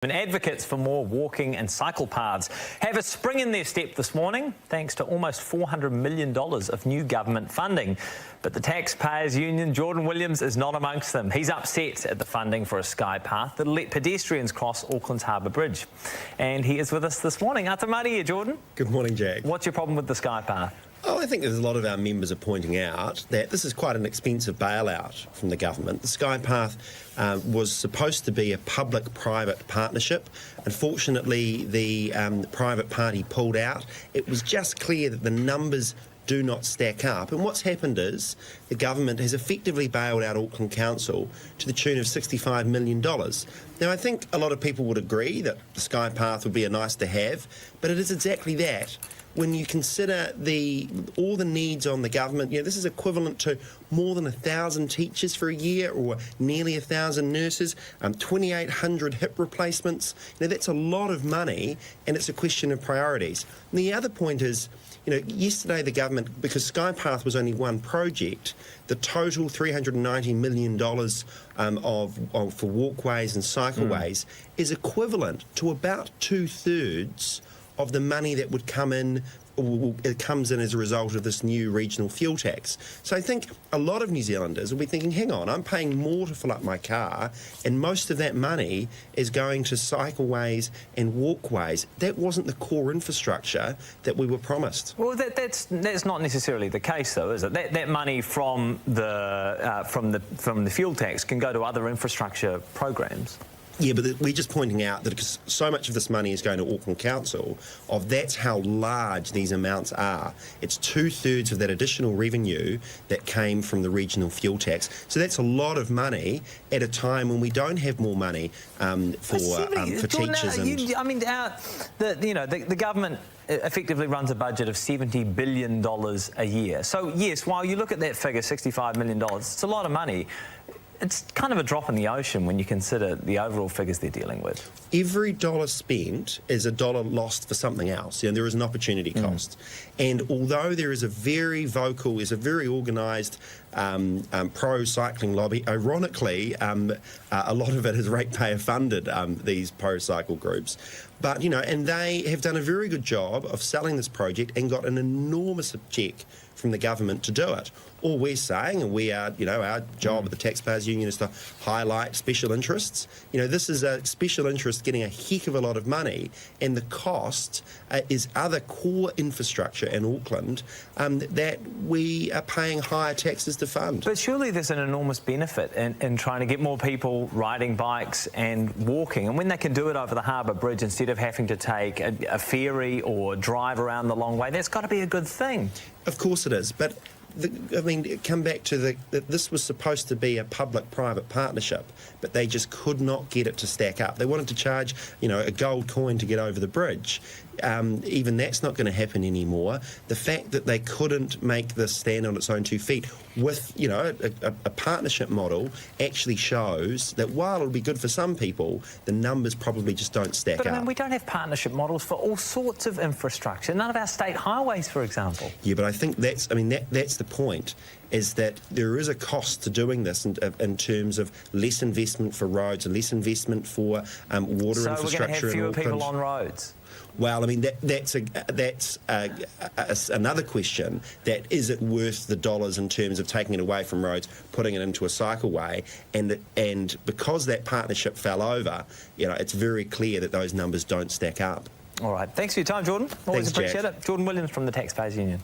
And advocates for more walking and cycle paths have a spring in their step this morning thanks to almost $400 million of new government funding. But the Taxpayers Union, Jordan Williams, is not amongst them. He's upset at the funding for a Skypath that'll let pedestrians cross Auckland's Harbour Bridge. And he is with us this morning. Ata mārie here, Jordan. Good morning, Jack. What's your problem with the Skypath? Oh, I think there's a lot of our members are pointing out that this is quite an expensive bailout from the government. The Skypath was supposed to be a public-private partnership. Unfortunately, the private party pulled out. It was just clear that the numbers do not stack up. And what's happened is the government has effectively bailed out Auckland Council to the tune of $65 million. Now, I think a lot of people would agree that the Skypath would be a nice to have, but it is exactly that. When you consider all the needs on the government, this is equivalent to more than 1,000 teachers for a year, or nearly 1,000 nurses, 2,800 hip replacements. That's a lot of money, and it's a question of priorities. And the other point is, yesterday the government, because Skypath was only one project, the total $390 million for walkways and cycleways is equivalent to about 2/3 of the money that would come in, or it comes in as a result of this new regional fuel tax. So I think a lot of New Zealanders will be thinking, hang on, I'm paying more to fill up my car, and most of that money is going to cycleways and walkways. That wasn't the core infrastructure that we were promised. Well, that's not necessarily the case, though, is it? That money from the fuel tax can go to other infrastructure programs. Yeah, but we're just pointing out that because so much of this money is going to Auckland Council, that's how large these amounts are. It's 2/3 of that additional revenue that came from the regional fuel tax. So that's a lot of money at a time when we don't have more money for teachers. The government effectively runs a budget of $70 billion a year. So yes, while you look at that figure, $65 million, it's a lot of money. It's kind of a drop in the ocean when you consider the overall figures they're dealing with. Every dollar spent is a dollar lost for something else. There is an opportunity cost. And although there is a very vocal, is a very organised pro-cycling lobby, ironically, a lot of it is ratepayer funded, these pro-cycle groups. But, and they have done a very good job of selling this project and got an enormous check from the government to do it. All we're saying, and we are, our job at the Taxpayers Union is to highlight special interests. This is a special interest getting a heck of a lot of money, and the cost is other core infrastructure in Auckland that we are paying higher taxes to fund. But surely there's an enormous benefit in trying to get more people riding bikes and walking, and when they can do it over the Harbour Bridge instead of having to take a ferry or drive around the long way, that's got to be a good thing. Of course it is, but come back to that this was supposed to be a public-private partnership, but they just could not get it to stack up. They wanted to charge, a gold coin to get over the bridge. Even that's not going to happen anymore. The fact that they couldn't make this stand on its own 2 feet with, a partnership model actually shows that while it'll be good for some people, the numbers probably just don't stack up. But we don't have partnership models for all sorts of infrastructure. None of our state highways, for example. Yeah, but I think that's the point, is that there is a cost to doing this in terms of less investment for roads and less investment for water infrastructure. So we're going to have fewer people on roads? Well, that's another question. That is it worth the dollars in terms of taking it away from roads, putting it into a cycleway, and because that partnership fell over, it's very clear that those numbers don't stack up. All right. Thanks for your time, Jordan. Always appreciate Jack. it. Jordan Williams from the Taxpayers Union.